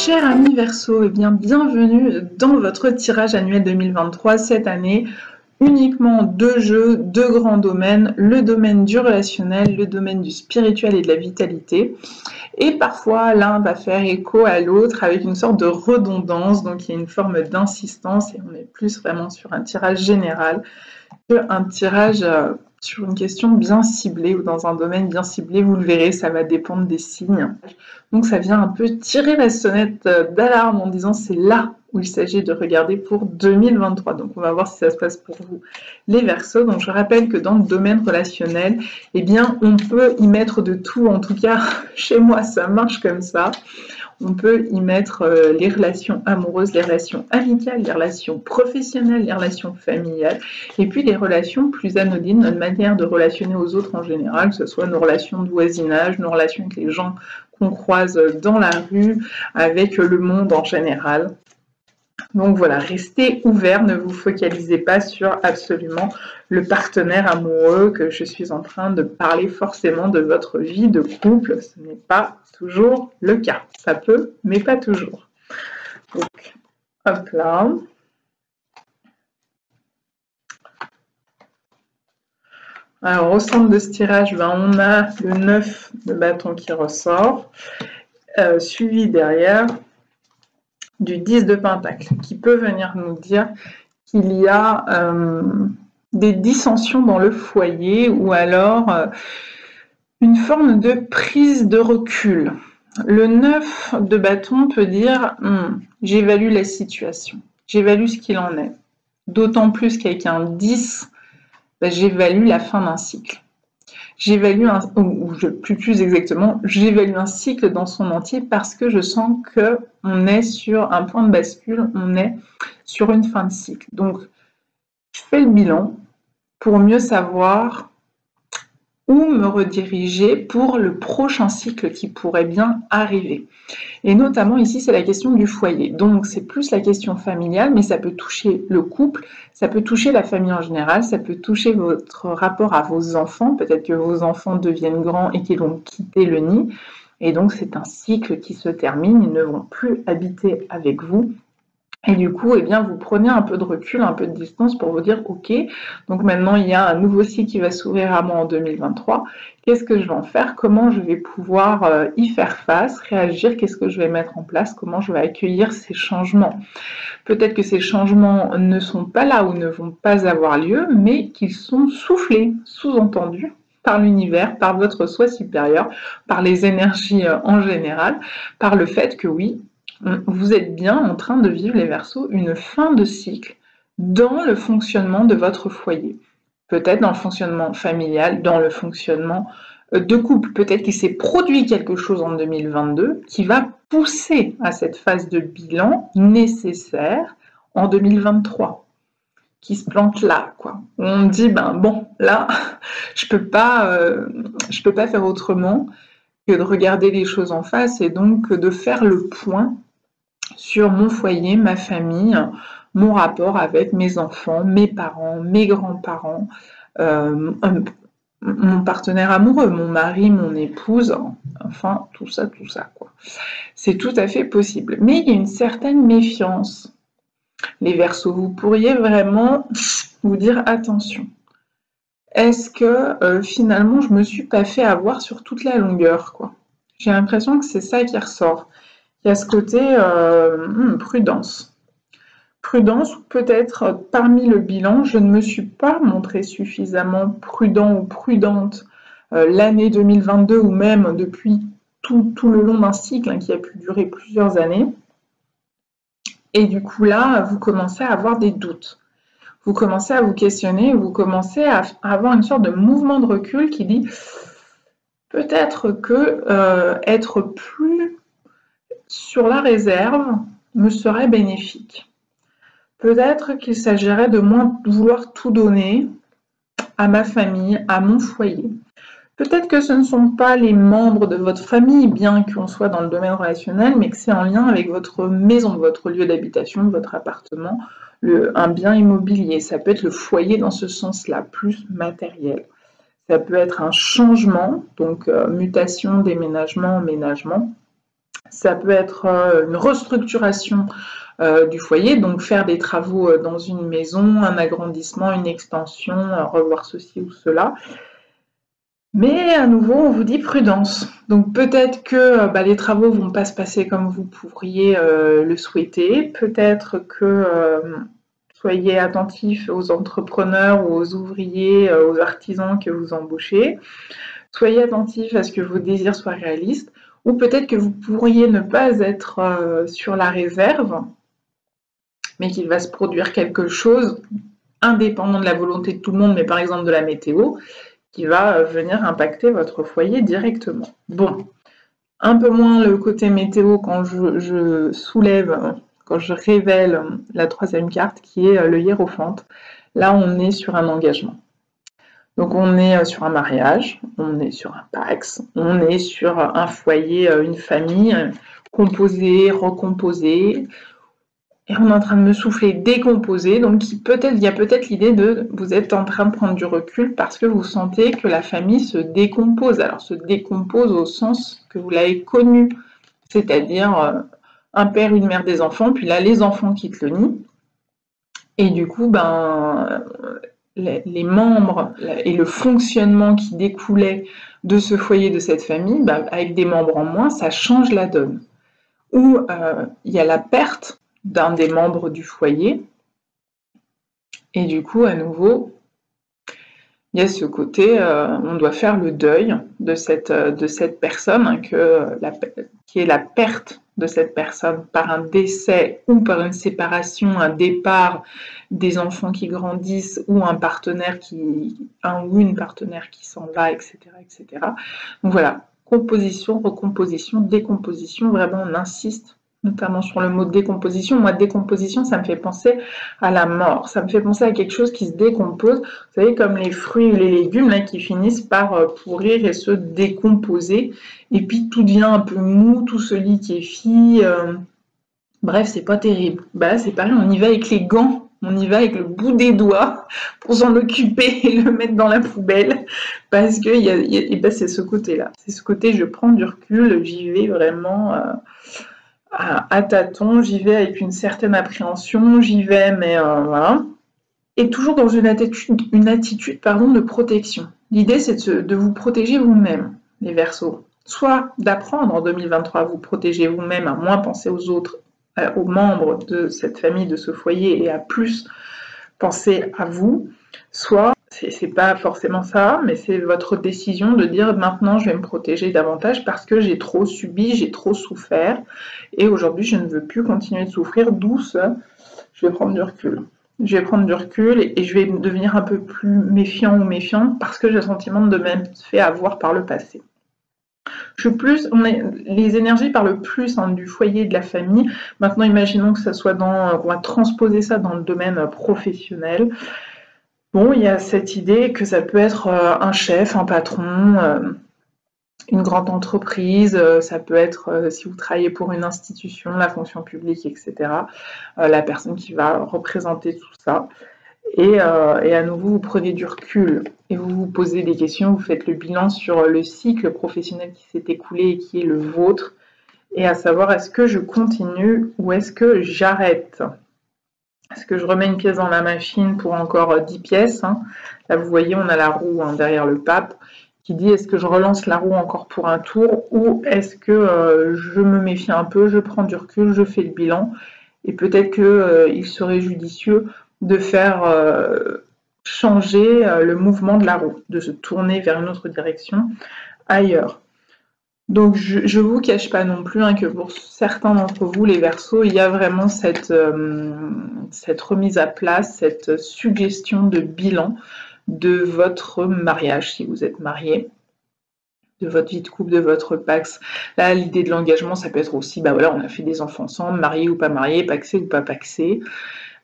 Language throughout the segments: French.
Cher ami Verseau, eh bien bienvenue dans votre tirage annuel 2023. Cette année, uniquement deux jeux, deux grands domaines, le domaine du relationnel, le domaine du spirituel et de la vitalité. Et parfois, l'un va faire écho à l'autre avec une sorte de redondance, donc il y a une forme d'insistance et on est plus vraiment sur un tirage général qu'un tirage sur une question bien ciblée ou dans un domaine bien ciblé. Vous le verrez, ça va dépendre des signes. Donc ça vient un peu tirer la sonnette d'alarme en disant c'est là où il s'agit de regarder pour 2023. Donc on va voir si ça se passe pour vous les Verseaux. Donc je rappelle que dans le domaine relationnel, eh bien on peut y mettre de tout. En tout cas, chez moi, ça marche comme ça. On peut y mettre les relations amoureuses, les relations amicales, les relations professionnelles, les relations familiales, et puis les relations plus anodines, notre manière de relationner aux autres en général, que ce soit nos relations de voisinage, nos relations avec les gens qu'on croise dans la rue, avec le monde en général. Donc voilà, restez ouverts, ne vous focalisez pas sur absolument le partenaire amoureux que je suis en train de parler forcément de votre vie de couple. Ce n'est pas toujours le cas. Ça peut, mais pas toujours. Donc, hop là. Alors, au centre de ce tirage, on a le 9 de bâton qui ressort, suivi derrière du 10 de pentacle, qui peut venir nous dire qu'il y a des dissensions dans le foyer ou alors une forme de prise de recul. Le 9 de bâton peut dire j'évalue la situation, j'évalue ce qu'il en est. D'autant plus qu'avec un 10, j'évalue la fin d'un cycle. J'évalue, plus exactement, j'évalue un cycle dans son entier parce que je sens qu'on est sur un point de bascule, on est sur une fin de cycle. Donc, je fais le bilan pour mieux savoir où me rediriger pour le prochain cycle qui pourrait bien arriver. Et notamment ici, c'est la question du foyer. Donc, c'est plus la question familiale, mais ça peut toucher le couple, ça peut toucher la famille en général, ça peut toucher votre rapport à vos enfants. Peut-être que vos enfants deviennent grands et qu'ils vont quitter le nid. Et donc, c'est un cycle qui se termine, ils ne vont plus habiter avec vous. Et du coup, eh bien, vous prenez un peu de recul, un peu de distance pour vous dire, ok, donc maintenant il y a un nouveau cycle qui va s'ouvrir à moi en 2023. Qu'est-ce que je vais en faire? Comment je vais pouvoir y faire face, réagir? Qu'est-ce que je vais mettre en place? Comment je vais accueillir ces changements? Peut-être que ces changements ne sont pas là ou ne vont pas avoir lieu, mais qu'ils sont soufflés, sous-entendus par l'univers, par votre soi supérieur, par les énergies en général, par le fait que oui, vous êtes bien en train de vivre, les Verseaux, une fin de cycle dans le fonctionnement de votre foyer. Peut-être dans le fonctionnement familial, dans le fonctionnement de couple. Peut-être qu'il s'est produit quelque chose en 2022 qui va pousser à cette phase de bilan nécessaire en 2023, qui se plante là, quoi. On dit, bon, là, je peux pas faire autrement que de regarder les choses en face et donc de faire le point sur mon foyer, ma famille, mon rapport avec mes enfants, mes parents, mes grands-parents, mon partenaire amoureux, mon mari, mon épouse, enfin tout ça, quoi. C'est tout à fait possible. Mais il y a une certaine méfiance. Les Verseaux, vous pourriez vraiment vous dire attention. Est-ce que finalement je me suis pas fait avoir sur toute la longueur, quoi. J'ai l'impression que c'est ça qui ressort. Il y a ce côté prudence. Prudence, ou peut-être parmi le bilan, je ne me suis pas montrée suffisamment prudent ou prudente l'année 2022 ou même depuis tout le long d'un cycle qui a pu durer plusieurs années. Et du coup là, vous commencez à avoir des doutes. Vous commencez à vous questionner, vous commencez à avoir une sorte de mouvement de recul qui dit peut-être que être plus sur la réserve me serait bénéfique. Peut-être qu'il s'agirait de moins vouloir tout donner à ma famille, à mon foyer. Peut-être que ce ne sont pas les membres de votre famille, bien qu'on soit dans le domaine relationnel, mais que c'est en lien avec votre maison, votre lieu d'habitation, votre appartement, un bien immobilier. Ça peut être le foyer dans ce sens-là, plus matériel. Ça peut être un changement, donc mutation, déménagement, emménagement. Ça peut être une restructuration du foyer, donc faire des travaux dans une maison, un agrandissement, une extension, revoir ceci ou cela. Mais à nouveau, on vous dit prudence. Donc peut-être que les travaux vont pas se passer comme vous pourriez le souhaiter. Peut-être que soyez attentifs aux entrepreneurs ou aux ouvriers, aux artisans que vous embauchez. Soyez attentifs à ce que vos désirs soient réalistes. Ou peut-être que vous pourriez ne pas être sur la réserve, mais qu'il va se produire quelque chose indépendant de la volonté de tout le monde, mais par exemple de la météo, qui va venir impacter votre foyer directement. Bon, un peu moins le côté météo quand je soulève, quand je révèle la troisième carte qui est le hiérophante. Là, on est sur un engagement. Donc on est sur un mariage, on est sur un pax, on est sur un foyer, une famille composée, recomposée, et on est en train de me souffler décomposé, donc il y a peut-être l'idée de vous êtes en train de prendre du recul parce que vous sentez que la famille se décompose. Alors se décompose au sens que vous l'avez connu, c'est-à-dire un père, une mère, des enfants, puis là les enfants quittent le nid, et du coup les membres et le fonctionnement qui découlait de ce foyer, de cette famille, avec des membres en moins, ça change la donne. Ou il y a la perte d'un des membres du foyer. Et du coup, à nouveau, il y a ce côté, on doit faire le deuil de cette personne, qui est la perte de cette personne par un décès ou par une séparation, un départ, des enfants qui grandissent ou un ou une partenaire qui s'en va, etc., etc. Donc voilà, composition, recomposition, décomposition, vraiment on insiste notamment sur le mot décomposition. Moi, décomposition, ça me fait penser à la mort. Ça me fait penser à quelque chose qui se décompose. Vous savez, comme les fruits ou les légumes là, qui finissent par pourrir et se décomposer. Et puis, tout devient un peu mou, tout se liquéfie. Bref, c'est pas terrible. Là, c'est pareil, on y va avec les gants. On y va avec le bout des doigts pour s'en occuper et le mettre dans la poubelle. Parce que c'est ce côté-là. C'est ce côté, je prends du recul, j'y vais vraiment... à tâtons, j'y vais avec une certaine appréhension, j'y vais, mais voilà. Et toujours dans une attitude de protection. L'idée, c'est de vous protéger vous-même, les Verseaux. Soit d'apprendre en 2023 à vous protéger vous-même, à moins penser aux autres, aux membres de cette famille, de ce foyer, et à plus penser à vous. Soit c'est pas forcément ça, mais c'est votre décision de dire maintenant je vais me protéger davantage parce que j'ai trop subi, j'ai trop souffert et aujourd'hui je ne veux plus continuer de souffrir, d'où je vais prendre du recul. Je vais prendre du recul et je vais devenir un peu plus méfiant ou méfiante parce que j'ai le sentiment de m'être fait avoir par le passé. Les énergies parlent plus du foyer, de la famille. Maintenant, imaginons que ça soit on va transposer ça dans le domaine professionnel. Bon, il y a cette idée que ça peut être un chef, un patron, une grande entreprise, ça peut être, si vous travaillez pour une institution, la fonction publique, etc., la personne qui va représenter tout ça. Et à nouveau, vous prenez du recul et vous vous posez des questions, vous faites le bilan sur le cycle professionnel qui s'est écoulé et qui est le vôtre, et à savoir est-ce que je continue ou est-ce que j'arrête ? Est-ce que je remets une pièce dans la machine pour encore 10 pièces Là, vous voyez, on a la roue derrière le pape qui dit est-ce que je relance la roue encore pour un tour ou est-ce que je me méfie un peu, je prends du recul, je fais le bilan et peut-être qu'il serait judicieux de faire changer le mouvement de la roue, de se tourner vers une autre direction ailleurs. Donc je vous cache pas non plus que pour certains d'entre vous, les Verseaux, il y a vraiment cette remise à place, cette suggestion de bilan de votre mariage, si vous êtes marié, de votre vie de couple, de votre pax. Là, l'idée de l'engagement, ça peut être aussi, on a fait des enfants ensemble, mariés ou pas mariés, paxés ou pas paxés.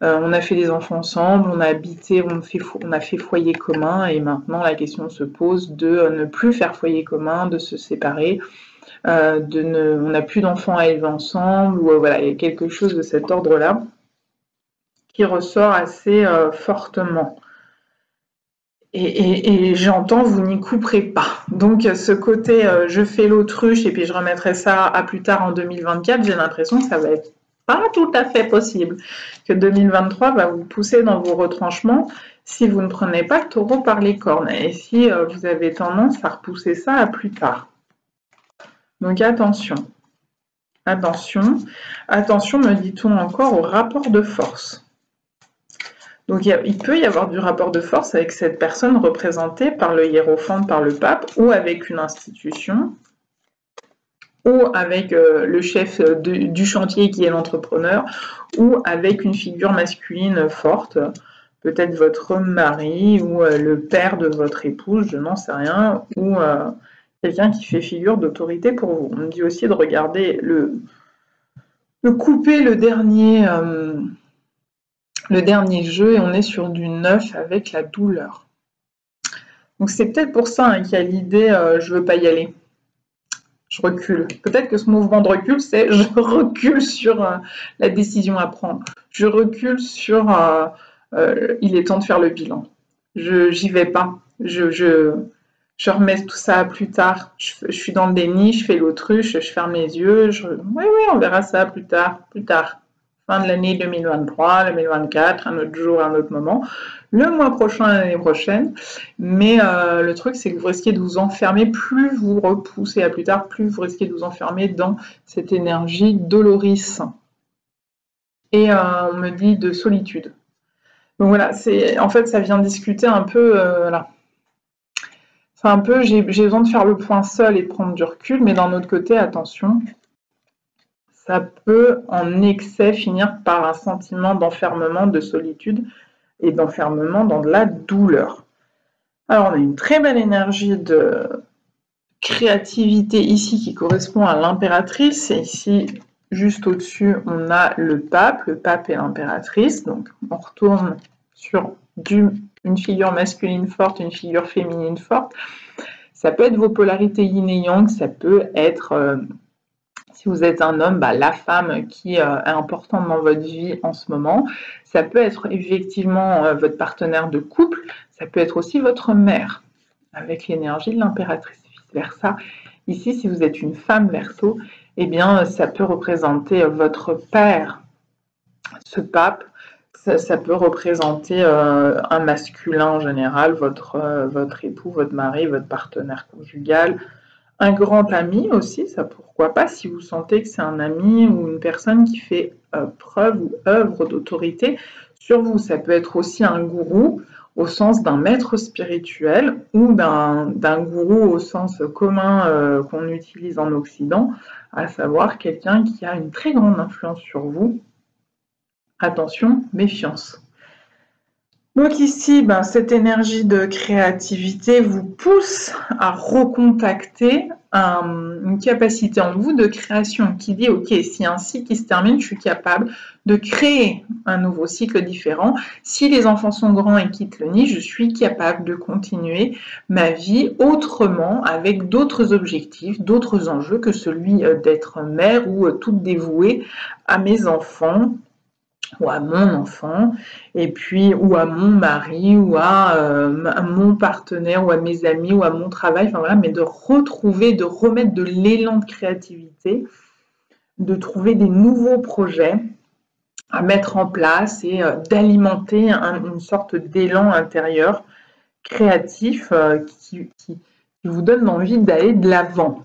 On a fait des enfants ensemble, on a habité, on a fait foyer commun et maintenant la question se pose de ne plus faire foyer commun, de se séparer, on n'a plus d'enfants à élever ensemble, ou voilà, il y a quelque chose de cet ordre-là qui ressort assez fortement. Et j'entends, vous n'y couperez pas. Donc ce côté je fais l'autruche et puis je remettrai ça à plus tard en 2024, j'ai l'impression que ça va être pas tout à fait possible, que 2023 va vous pousser dans vos retranchements si vous ne prenez pas le taureau par les cornes et si vous avez tendance à repousser ça à plus tard. Donc attention, attention, attention, me dit-on encore, au rapport de force. Donc il peut y avoir du rapport de force avec cette personne représentée par le hiérophante, par le pape, ou avec une institution, ou avec le chef du chantier qui est l'entrepreneur, ou avec une figure masculine forte, peut-être votre mari, ou le père de votre épouse, je n'en sais rien, ou quelqu'un qui fait figure d'autorité pour vous. On me dit aussi de regarder de couper le dernier jeu, et on est sur du 9 avec la douleur. Donc c'est peut-être pour ça qu'il y a l'idée je veux pas y aller. Je recule. Peut-être que ce mouvement de recul, c'est je recule sur la décision à prendre. Je recule sur il est temps de faire le bilan. J'y vais pas. Je remets tout ça à plus tard. Je suis dans le déni, je fais l'autruche, je ferme les yeux. Oui, on verra ça plus tard. Fin de l'année 2023, 2024, un autre jour, un autre moment, le mois prochain, l'année prochaine. Mais le truc, c'est que vous risquez de vous enfermer, plus vous repoussez à plus tard, plus vous risquez de vous enfermer dans cette énergie dolorice. Et on me dit de solitude. Donc voilà, en fait, ça vient discuter un peu, là. C'est un peu, j'ai besoin de faire le point seul et de prendre du recul, mais d'un autre côté, attention, ça peut en excès finir par un sentiment d'enfermement, de solitude et d'enfermement dans de la douleur. Alors on a une très belle énergie de créativité ici qui correspond à l'impératrice, et ici juste au-dessus on a le pape et l'impératrice, donc on retourne sur une figure masculine forte, une figure féminine forte. Ça peut être vos polarités yin et yang, ça peut être si vous êtes un homme, la femme qui est importante dans votre vie en ce moment. Ça peut être effectivement votre partenaire de couple. Ça peut être aussi votre mère, avec l'énergie de l'impératrice, vice-versa. Ici, si vous êtes une femme Verseau, eh bien, ça peut représenter votre père, ce pape. Ça peut représenter un masculin en général, votre époux, votre mari, votre partenaire conjugal. Un grand ami aussi, ça pourquoi pas, si vous sentez que c'est un ami ou une personne qui fait preuve ou œuvre d'autorité sur vous. Ça peut être aussi un gourou au sens d'un maître spirituel ou d'un gourou au sens commun qu'on utilise en Occident, à savoir quelqu'un qui a une très grande influence sur vous. Attention, méfiance. Donc ici, cette énergie de créativité vous pousse à recontacter une capacité en vous de création qui dit « Ok, si un cycle qui se termine, je suis capable de créer un nouveau cycle différent. Si les enfants sont grands et quittent le nid, je suis capable de continuer ma vie autrement, avec d'autres objectifs, d'autres enjeux que celui d'être mère ou toute dévouée à mes enfants, ou à mon enfant, et puis ou à mon mari, ou à mon partenaire, ou à mes amis, ou à mon travail, enfin voilà, mais de retrouver, de remettre de l'élan de créativité, de trouver des nouveaux projets à mettre en place et d'alimenter une sorte d'élan intérieur créatif qui vous donne envie d'aller de l'avant,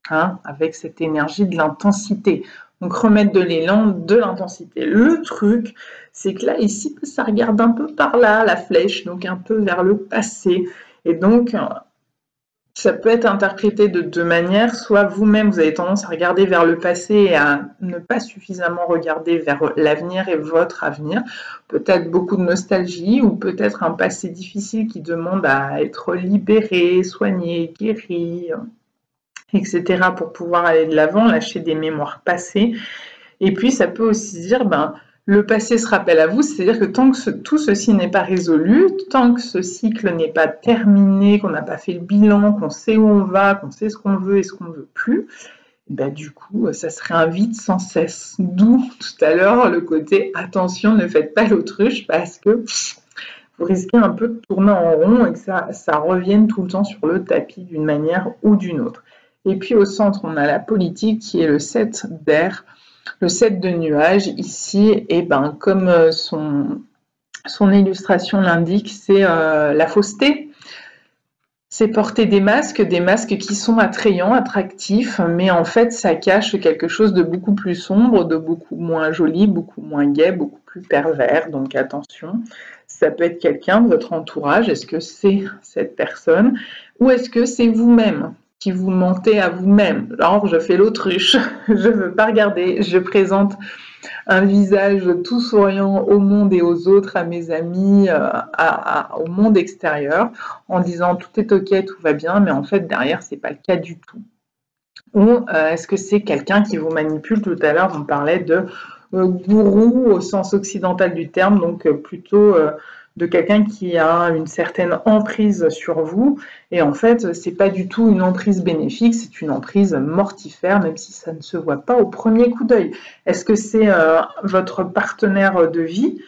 avec cette énergie de l'intensité. Donc remettre de l'élan, de l'intensité. Le truc, c'est que là, ici, ça regarde un peu par là, la flèche, donc un peu vers le passé. Et donc, ça peut être interprété de deux manières. Soit vous-même, vous avez tendance à regarder vers le passé et à ne pas suffisamment regarder vers l'avenir et votre avenir. Peut-être beaucoup de nostalgie ou peut-être un passé difficile qui demande à être libéré, soigné, guéri, etc. pour pouvoir aller de l'avant, lâcher des mémoires passées. Et puis, ça peut aussi dire, le passé se rappelle à vous, c'est-à-dire que tant que tout ceci n'est pas résolu, tant que ce cycle n'est pas terminé, qu'on n'a pas fait le bilan, qu'on sait où on va, qu'on sait ce qu'on veut et ce qu'on ne veut plus, du coup, ça se réinvite sans cesse. D'où, tout à l'heure, le côté « attention, ne faites pas l'autruche » parce que vous risquez un peu de tourner en rond et que ça revienne tout le temps sur le tapis d'une manière ou d'une autre. Et puis au centre, on a la politique qui est le 7 d'air, le 7 de nuages. Ici, et ben, comme son illustration l'indique, c'est la fausseté. C'est porter des masques qui sont attrayants, attractifs, mais en fait, ça cache quelque chose de beaucoup plus sombre, de beaucoup moins joli, beaucoup moins gai, beaucoup plus pervers. Donc attention, ça peut être quelqu'un de votre entourage. Est-ce que c'est cette personne ou est-ce que c'est vous-même qui vous mentez à vous-même? Alors, je fais l'autruche, je ne veux pas regarder, je présente un visage tout souriant au monde et aux autres, à mes amis, au monde extérieur, en disant tout est ok, tout va bien, mais en fait derrière c'est pas le cas du tout. Ou est-ce que c'est quelqu'un qui vous manipule? Tout à l'heure on parlait de gourou au sens occidental du terme, donc plutôt de quelqu'un qui a une certaine emprise sur vous, et en fait c'est pas du tout une emprise bénéfique, c'est une emprise mortifère, même si ça ne se voit pas au premier coup d'œil. Est-ce que c'est votre partenaire de vie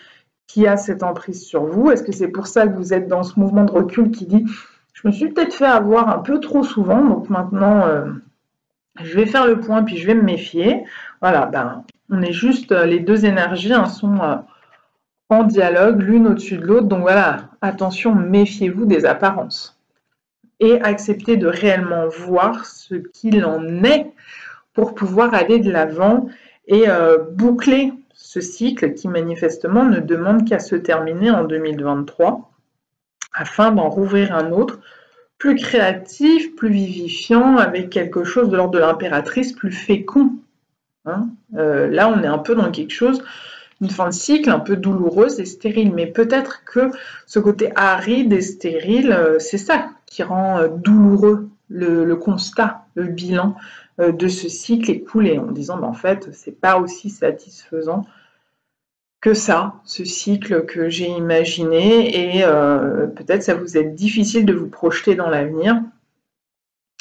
qui a cette emprise sur vous? Est-ce que c'est pour ça que vous êtes dans ce mouvement de recul qui dit je me suis peut-être fait avoir un peu trop souvent, donc maintenant je vais faire le point puis je vais me méfier? Voilà, ben on est juste, les deux énergies sont en dialogue, l'une au-dessus de l'autre. Donc voilà, attention, méfiez-vous des apparences. Et acceptez de réellement voir ce qu'il en est pour pouvoir aller de l'avant et boucler ce cycle qui manifestement ne demande qu'à se terminer en 2023 afin d'en rouvrir un autre, plus créatif, plus vivifiant, avec quelque chose de l'ordre de l'impératrice, plus fécond. Hein, là, on est un peu dans quelque chose, une fin de cycle un peu douloureuse et stérile, mais peut-être que ce côté aride et stérile, c'est ça qui rend douloureux le constat, le bilan de ce cycle écoulé, en disant en fait c'est pas aussi satisfaisant que ça, ce cycle que j'ai imaginé, et peut-être ça vous est difficile de vous projeter dans l'avenir.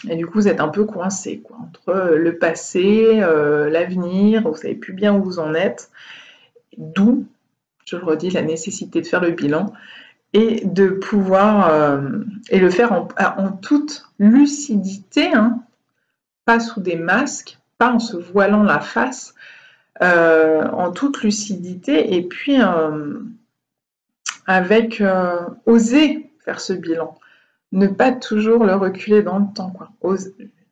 Et du coup, vous êtes un peu coincé quoi, entre le passé, l'avenir, vous ne savez plus bien où vous en êtes. D'où, je le redis, la nécessité de faire le bilan et de pouvoir, et le faire en toute lucidité, hein, pas sous des masques, pas en se voilant la face, en toute lucidité, et puis avec oser faire ce bilan. Ne pas toujours le reculer dans le temps, quoi.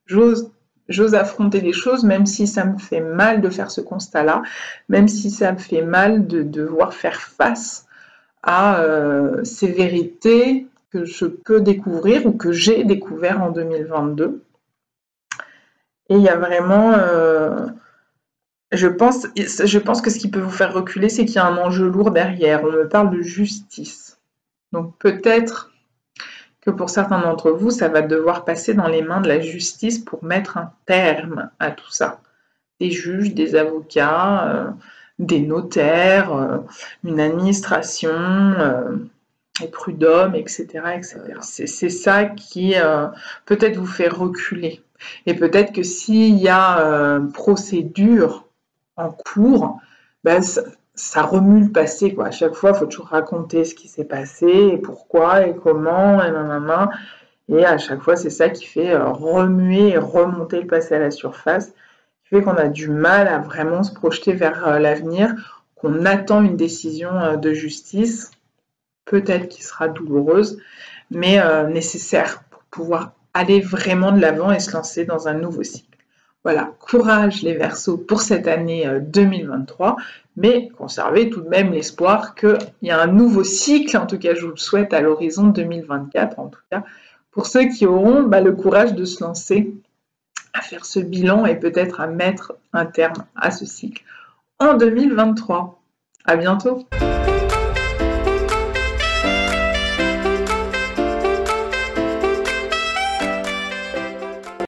J'ose affronter les choses, même si ça me fait mal de faire ce constat-là, même si ça me fait mal de devoir faire face à ces vérités que je peux découvrir ou que j'ai découvert en 2022. Et il y a vraiment, je pense que ce qui peut vous faire reculer, c'est qu'il y a un enjeu lourd derrière. On me parle de justice. Donc peut-être que pour certains d'entre vous, ça va devoir passer dans les mains de la justice pour mettre un terme à tout ça. Des juges, des avocats, des notaires, une administration, des prud'hommes, etc., etc. C'est ça qui peut-être vous fait reculer. Et peut-être que s'il y a procédure en cours, ben, ça remue le passé, quoi. À chaque fois, il faut toujours raconter ce qui s'est passé, et pourquoi, et comment, et nanana. Et à chaque fois, c'est ça qui fait remuer et remonter le passé à la surface, qui fait qu'on a du mal à vraiment se projeter vers l'avenir, qu'on attend une décision de justice, peut-être qui sera douloureuse, mais nécessaire pour pouvoir aller vraiment de l'avant et se lancer dans un nouveau cycle. Voilà, courage les Verseaux pour cette année 2023, mais conservez tout de même l'espoir qu'il y a un nouveau cycle, en tout cas je vous le souhaite à l'horizon 2024, en tout cas pour ceux qui auront le courage de se lancer à faire ce bilan et peut-être à mettre un terme à ce cycle en 2023. À bientôt.